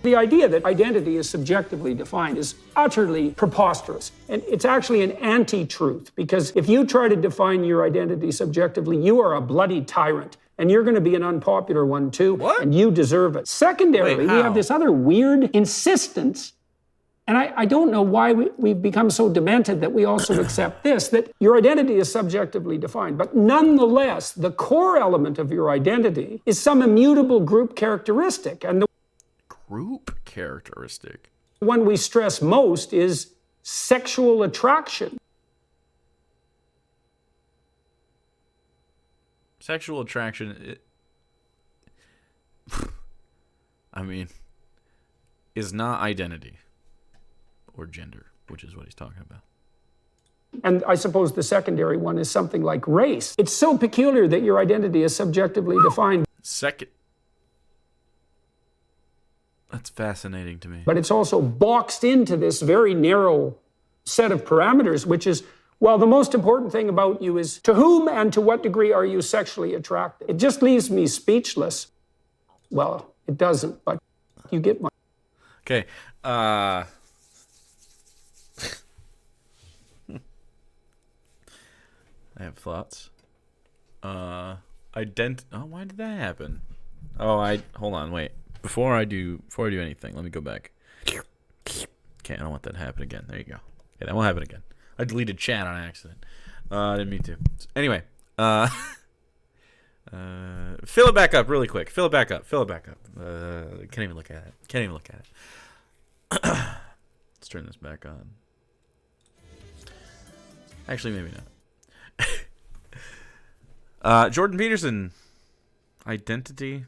The idea that identity is subjectively defined is utterly preposterous. And it's actually an anti-truth, because if you try to define your identity subjectively, you are a bloody tyrant. And you're going to be an unpopular one too. What? And you deserve it. Secondarily, we have this other weird insistence, and I don't know why we've become so demented that we also accept this, that your identity is subjectively defined. But nonetheless, the core element of your identity is some immutable group characteristic. And the Group characteristic. one we stress most is sexual attraction. Sexual attraction, is not identity or gender, which is what he's talking about. And I suppose the secondary one is something like race. It's so peculiar that your identity is subjectively defined. That's fascinating to me. But it's also boxed into this very narrow set of parameters, which is, well, the most important thing about you is to whom and to what degree are you sexually attracted? It just leaves me speechless. Well, it doesn't, but you get my... Okay. I have thoughts. Why did that happen? Hold on, wait. Before I do anything, let me go back. Okay, I don't want that to happen again. There you go. Okay, that won't happen again. I deleted chat on accident. I didn't mean to. Anyway, fill it back up really quick. Fill it back up. Can't even look at it. Let's turn this back on. Actually, maybe not. Jordan Peterson. Identity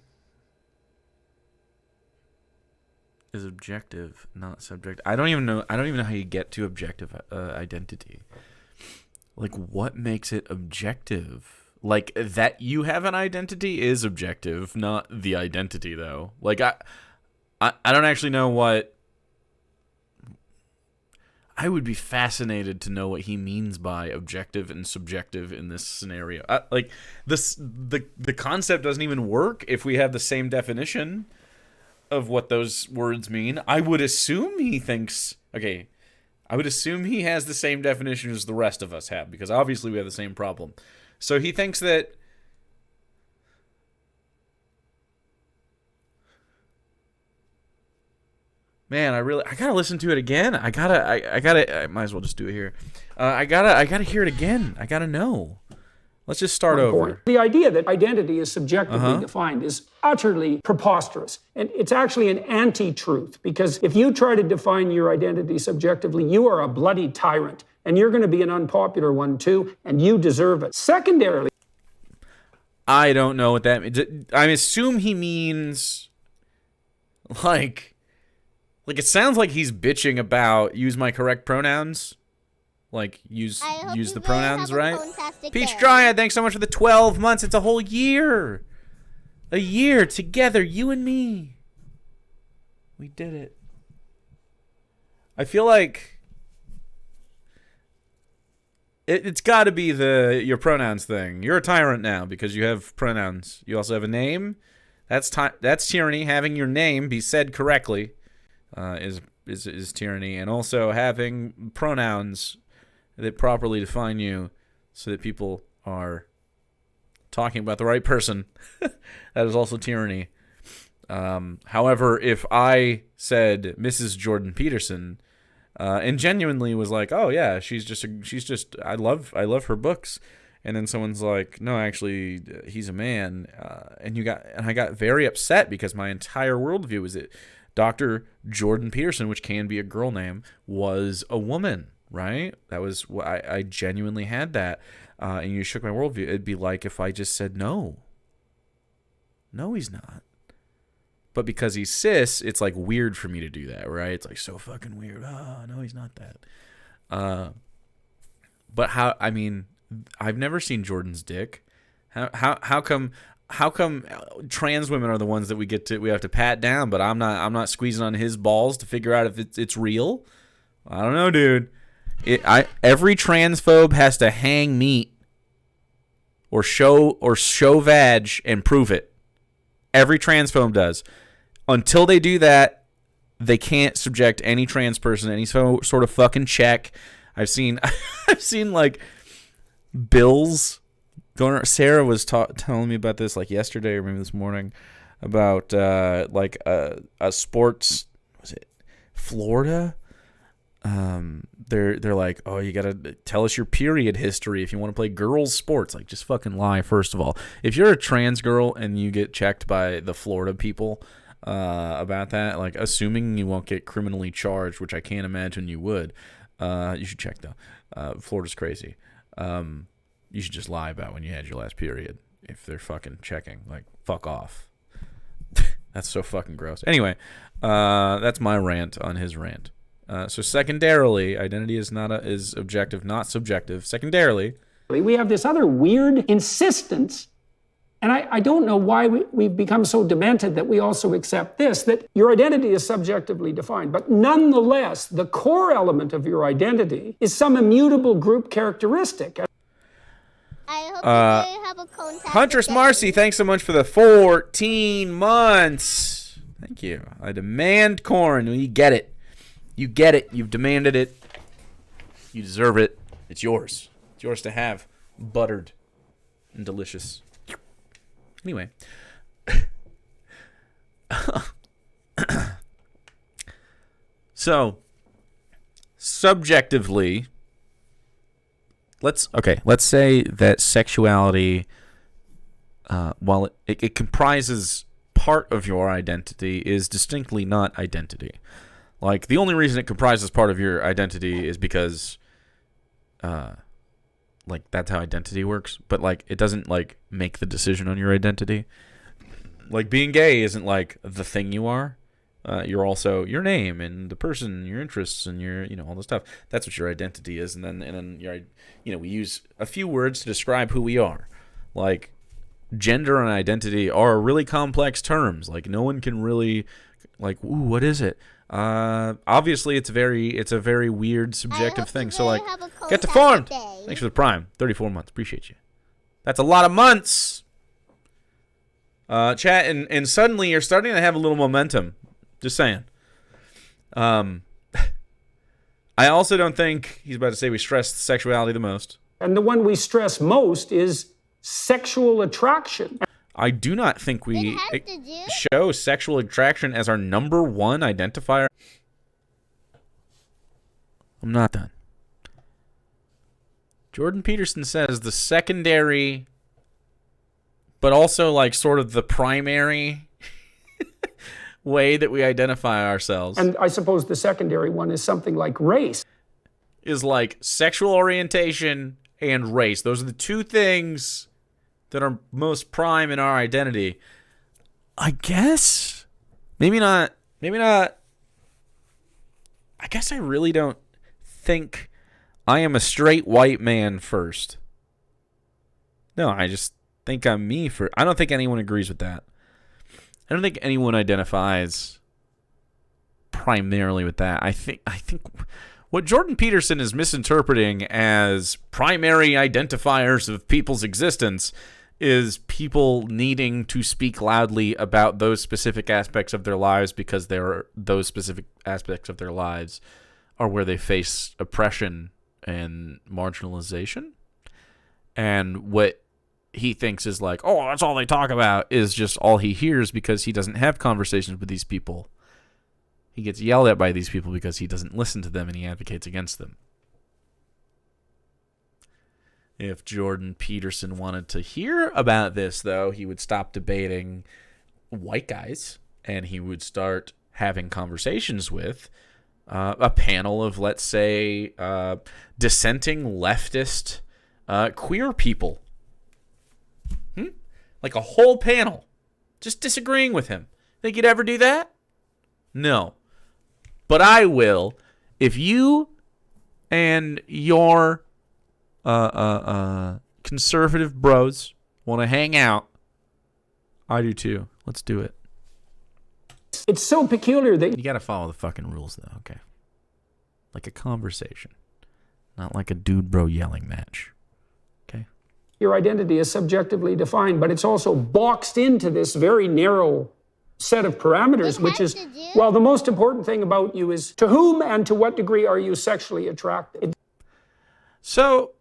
is objective, not subjective. I don't even know how you get to objective identity. Like, what makes it objective? Like, that you have an identity is objective, not the identity, though. Like, I don't actually know what... I would be fascinated to know what he means by objective and subjective in this scenario. The concept doesn't even work if we have the same definition of what those words mean. I would assume he thinks... Okay, I would assume he has the same definition as the rest of us have, because obviously we have the same problem. So he thinks that... Man, I gotta listen to it again. I might as well just do it here. I gotta hear it again. I gotta know. Let's just start over. The idea that identity is subjectively defined is utterly preposterous. And it's actually an anti-truth, because if you try to define your identity subjectively, you are a bloody tyrant. And you're going to be an unpopular one too, and you deserve it. Secondarily... I don't know what that means. I assume he means... Like, it sounds like he's bitching about use my correct pronouns. Like, use the pronouns, right? Peach Dryad, thanks so much for the 12 months. It's a whole year. A year together, you and me. We did it. I feel like it's got to be your pronouns thing. You're a tyrant now because you have pronouns. You also have a name. That's tyranny. Having your name be said correctly is tyranny, and also having pronouns that properly define you so that people are talking about the right person. That is also tyranny. However, if I said Mrs. Jordan Peterson and genuinely was like, oh yeah, she's just I love her books, and then someone's like, no, actually he's a man, and I got very upset because my entire worldview is that Dr. Jordan Peterson, which can be a girl name, was a woman. Right? That was what I genuinely had that. And you shook my worldview. It'd be like if I just said no. No, he's not. But because he's cis, it's like weird for me to do that, right? It's like so fucking weird. Oh, no, he's not that. But I've never seen Jordan's dick. How come trans women are the ones that we have to pat down, but I'm not squeezing on his balls to figure out if it's real? I don't know, dude. Every transphobe has to hang meat or show vag and prove it. Every transphobe does. Until they do that, they can't subject any trans person to any sort of fucking check. I've seen like bills going. Sarah was telling me about this like yesterday or maybe this morning about like a sports. Was it Florida? They're like, oh, you gotta tell us your period history if you want to play girls sports. Like, just fucking lie. First of all, if you're a trans girl and you get checked by the Florida people about that, like, assuming you won't get criminally charged, which I can't imagine you would, you should check though. Florida's crazy. You should just lie about when you had your last period if they're fucking checking. Like, fuck off. That's so fucking gross. Anyway, that's my rant on his rant. So secondarily, identity is objective, not subjective. Secondarily, we have this other weird insistence, and I don't know why we've become so demented that we also accept this, that your identity is subjectively defined. But nonetheless, the core element of your identity is some immutable group characteristic. I hope they have a contact. Huntress Marcy, thanks so much for the 14 months. Thank you. I demand corn. You get it. You get it. You've demanded it. You deserve it. It's yours. It's yours to have. Buttered and delicious. Anyway. So, subjectively, let's say that sexuality, while it comprises part of your identity, is distinctly not identity. Like, the only reason it comprises part of your identity is because, like, that's how identity works. But, like, it doesn't, like, make the decision on your identity. Like, being gay isn't, like, the thing you are. You're also your name and the person, your interests, and your, all this stuff. That's what your identity is. And then your, we use a few words to describe who we are. Like, gender and identity are really complex terms. Like, no one can really, like, ooh, what is it? Obviously it's a very weird subjective thing. So, like, get deformed. Thanks for the prime. 34 months. Appreciate you. That's a lot of months. Chat, and suddenly you're starting to have a little momentum. Just saying. I also don't think he's about to say we stress sexuality the most. And the one we stress most is sexual attraction. I do not think we show sexual attraction as our number one identifier. I'm not done. Jordan Peterson says the secondary, but also, like, sort of the primary way that we identify ourselves. And I suppose the secondary one is something like race. Is like sexual orientation and race. Those are the two things that are most prime in our identity. I guess. Maybe not. I guess I really don't think I am a straight white man first. No, I just think I'm me first. I don't think anyone agrees with that. I don't think anyone identifies primarily with that. I think what Jordan Peterson is misinterpreting as primary identifiers of people's existence is people needing to speak loudly about those specific aspects of their lives because those specific aspects of their lives are where they face oppression and marginalization. And what he thinks is like, oh, that's all they talk about, is just all he hears because he doesn't have conversations with these people. He gets yelled at by these people because he doesn't listen to them and he advocates against them. If Jordan Peterson wanted to hear about this, though, he would stop debating white guys and he would start having conversations with a panel of, let's say, dissenting leftist queer people. Like a whole panel just disagreeing with him. Think you'd ever do that? No. But I will. If you and your conservative bros want to hang out, I do too. Let's do it. It's so peculiar that you got to follow the fucking rules, though, okay? Like a conversation, not like a dude bro yelling match. Okay? your identity is subjectively defined, but it's also boxed into this very narrow set of parameters, It which has is, to do- well, the most important thing about you is to whom and to what degree are you sexually attracted? So,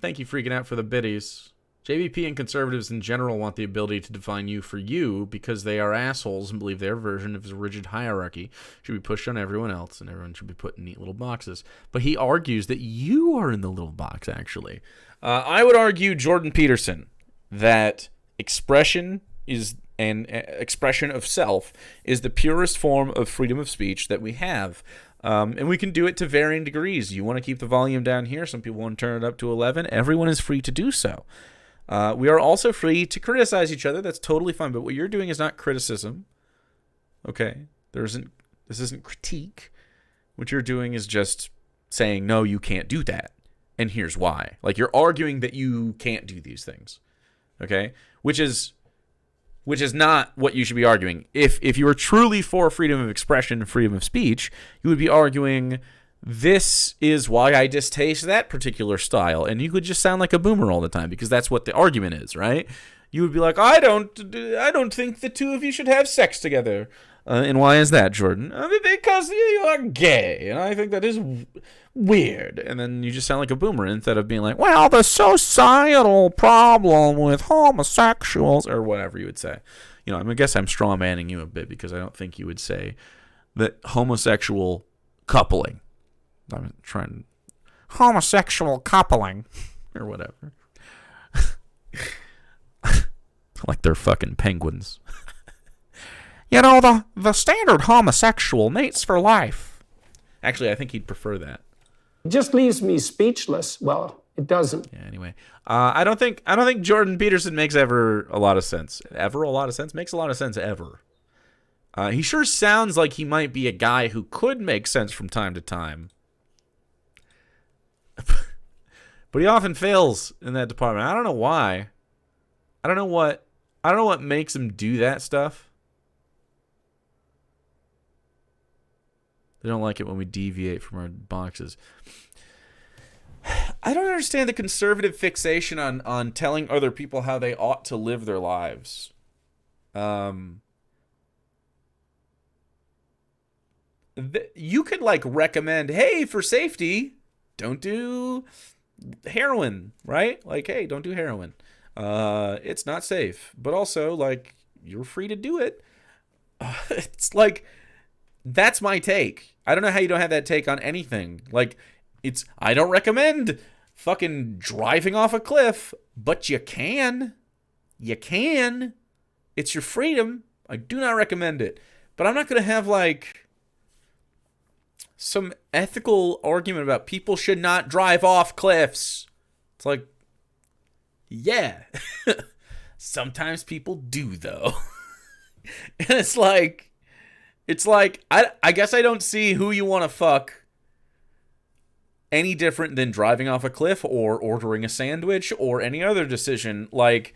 thank you freaking out for the biddies. JVP and conservatives in general want the ability to define you for you because they are assholes and believe their version of a rigid hierarchy should be pushed on everyone else and everyone should be put in neat little boxes. But he argues that you are in the little box, actually. I would argue, Jordan Peterson, that expression of self is the purest form of freedom of speech that we have. And we can do it to varying degrees. You want to keep the volume down here. Some people want to turn it up to 11. Everyone is free to do so. We are also free to criticize each other. That's totally fine. But what you're doing is not criticism. Okay? This isn't critique. What you're doing is just saying, no, you can't do that. And here's why. Like, you're arguing that you can't do these things. Okay? Which is not what you should be arguing. If you were truly for freedom of expression and freedom of speech, you would be arguing, this is why I distaste that particular style. And you could just sound like a boomer all the time because that's what the argument is, right? You would be like, I don't think the two of you should have sex together. And why is that, Jordan? Because you are gay, and I think that is weird. And then you just sound like a boomer instead of being like, well, the societal problem with homosexuals, or whatever you would say. You know, I guess I'm straw manning you a bit because I don't think you would say that homosexual coupling. I'm trying homosexual coupling or whatever. Like they're fucking penguins. You know, the standard homosexual mates for life. Actually, I think he'd prefer that. It just leaves me speechless. Well, it doesn't. Yeah, anyway. I don't think Jordan Peterson makes ever a lot of sense. Ever a lot of sense? Makes a lot of sense ever. He sure sounds like he might be a guy who could make sense from time to time. But he often fails in that department. I don't know why. I don't know what makes him do that stuff. They don't like it when we deviate from our boxes. I don't understand the conservative fixation on telling other people how they ought to live their lives. You could like recommend, hey, for safety, don't do heroin, right? Like, hey, don't do heroin. It's not safe. But also, like, you're free to do it. It's like, that's my take. I don't know how you don't have that take on anything. Like, I don't recommend fucking driving off a cliff, but you can. You can. It's your freedom. I do not recommend it. But I'm not going to have, like, some ethical argument about people should not drive off cliffs. It's like, yeah. Sometimes people do, though. And it's like, I guess I don't see who you want to fuck any different than driving off a cliff or ordering a sandwich or any other decision. Like,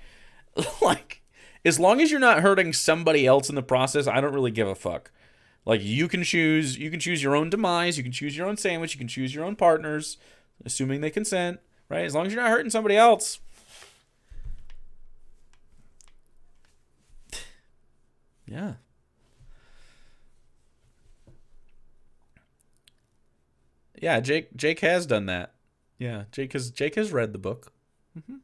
as long as you're not hurting somebody else in the process, I don't really give a fuck. Like, you can choose your own demise, you can choose your own sandwich, you can choose your own partners, assuming they consent, right? As long as you're not hurting somebody else. Yeah. Yeah, Jake has done that. Yeah, Jake has read the book. Mm-hmm.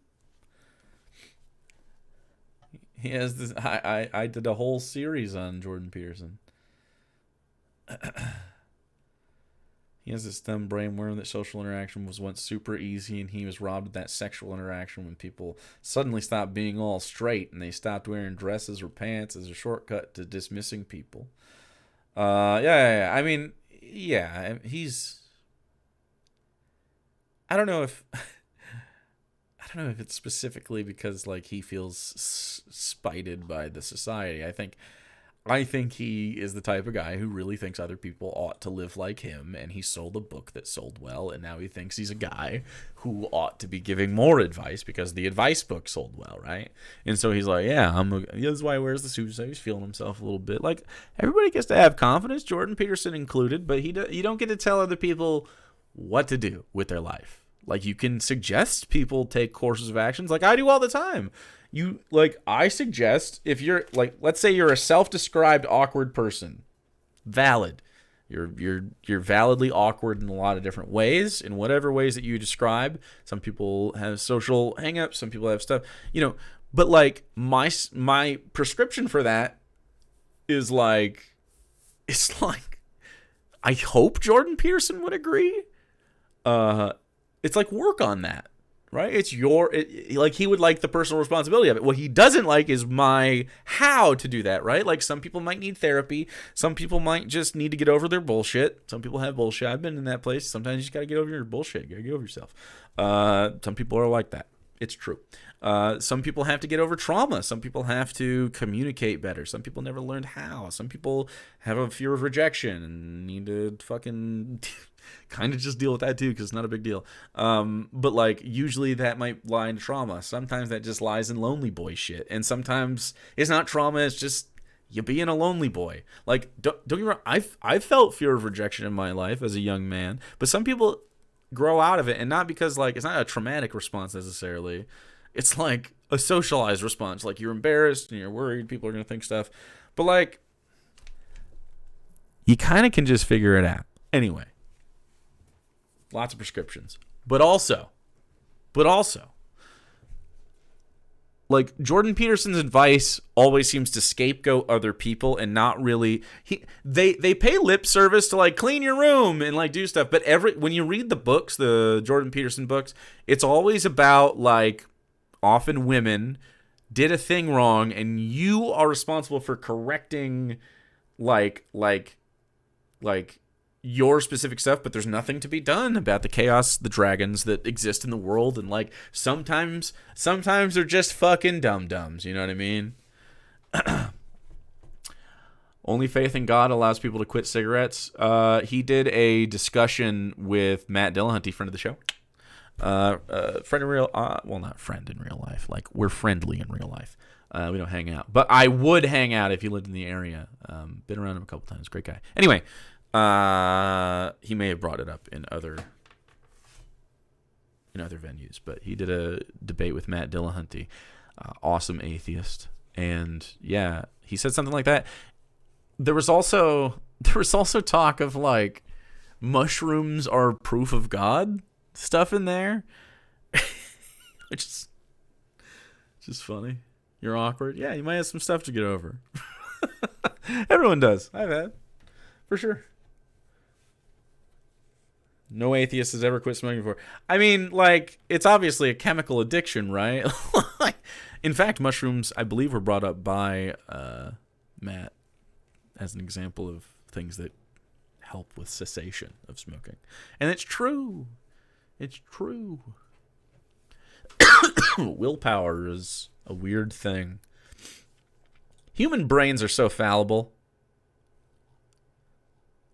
He has this. I did a whole series on Jordan Peterson. He has this dumb brainworm that social interaction was once super easy, and he was robbed of that sexual interaction when people suddenly stopped being all straight and they stopped wearing dresses or pants as a shortcut to dismissing people. Yeah. I mean, yeah, he's. I don't know if it's specifically because like he feels spited by the society. I think he is the type of guy who really thinks other people ought to live like him, and he sold a book that sold well, and now he thinks he's a guy who ought to be giving more advice because the advice book sold well, right? And so he's like, yeah, that's why he wears the suit, so he's feeling himself a little bit. Like, everybody gets to have confidence, Jordan Peterson included, but you don't get to tell other people what to do with their life. Like, you can suggest people take courses of actions like I do all the time. I suggest if you're like, let's say you're a self-described awkward person, valid. You're validly awkward in a lot of different ways, in whatever ways that you describe. Some people have social hang-ups, some people have stuff, but like my prescription for that is like, it's like, I hope Jordan Peterson would agree. It's like, work on that. Right? It's like he would like the personal responsibility of it. What he doesn't like is my how to do that, right? Like some people might need therapy. Some people might just need to get over their bullshit. Some people have bullshit. I've been in that place. Sometimes you just got to get over your bullshit. You got to get over yourself. Some people are like that. It's true. Some people have to get over trauma. Some people have to communicate better. Some people never learned how. Some people have a fear of rejection and need to fucking kind of just deal with that too, because it's not a big deal. But like usually that might lie in trauma. Sometimes that just lies in lonely boy shit. And sometimes it's not trauma. It's just you being a lonely boy. Like don't get me wrong. I've felt fear of rejection in my life as a young man, but some people grow out of it, and not because like it's not a traumatic response necessarily. It's like a socialized response. Like you're embarrassed and you're worried people are gonna think stuff, but like you kind of can just figure it out anyway. Lots of prescriptions, but also like Jordan Peterson's advice always seems to scapegoat other people and not really. They pay lip service to like clean your room and like do stuff, but when you read the books, the Jordan Peterson books, it's always about like often women did a thing wrong and you are responsible for correcting like your specific stuff, but there's nothing to be done about the chaos, the dragons that exist in the world, and like sometimes they're just fucking dum-dums, you know what I mean? Only faith in God allows people to quit cigarettes. He did a discussion with Matt Dillahunty, friend of the show. Friend in real, well, not friend in real life. Like we're friendly in real life. We don't hang out, but I would hang out if you lived in the area. Been around him a couple times. Great guy. Anyway. He may have brought it up in other venues, but he did a debate with Matt Dillahunty, awesome atheist, and yeah, he said something like that. There was also talk of like mushrooms are proof of God stuff in there, which is just funny. You're awkward, yeah. You might have some stuff to get over. Everyone does. I've had, for sure. No atheist has ever quit smoking before. I mean, like, it's obviously a chemical addiction, right? In fact, mushrooms, I believe, were brought up by Matt as an example of things that help with cessation of smoking. And it's true. It's true. Willpower is a weird thing. Human brains are so fallible.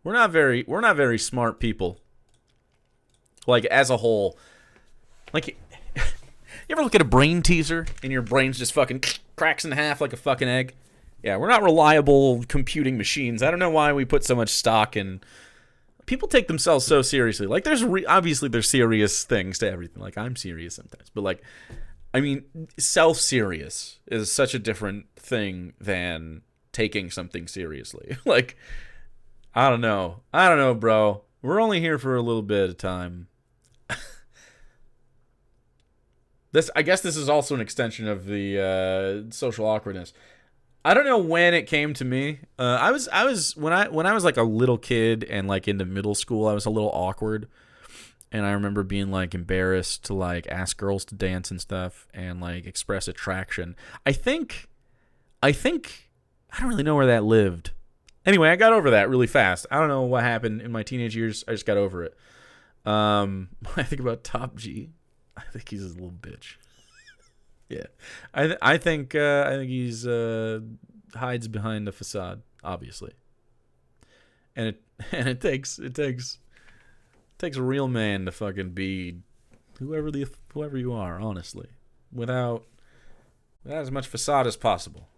We're not very smart people. Like, as a whole. Like, you ever look at a brain teaser and your brain's just fucking cracks in half like a fucking egg? Yeah, we're not reliable computing machines. I don't know why we put so much stock in. People take themselves so seriously. Like, obviously there's serious things to everything. Like, I'm serious sometimes. But, like, I mean, self-serious is such a different thing than taking something seriously. Like, I don't know, bro. We're only here for a little bit of time. I guess this is also an extension of the social awkwardness. I don't know when it came to me. I was when I was like a little kid and like into middle school, I was a little awkward, and I remember being like embarrassed to like ask girls to dance and stuff and like express attraction. I think I don't really know where that lived. Anyway, I got over that really fast. I don't know what happened in my teenage years. I just got over it. When I think about Top G, I think he's a little bitch. Yeah, I think he's hides behind a facade, obviously. And it takes a real man to fucking be whoever you are, honestly, without as much facade as possible.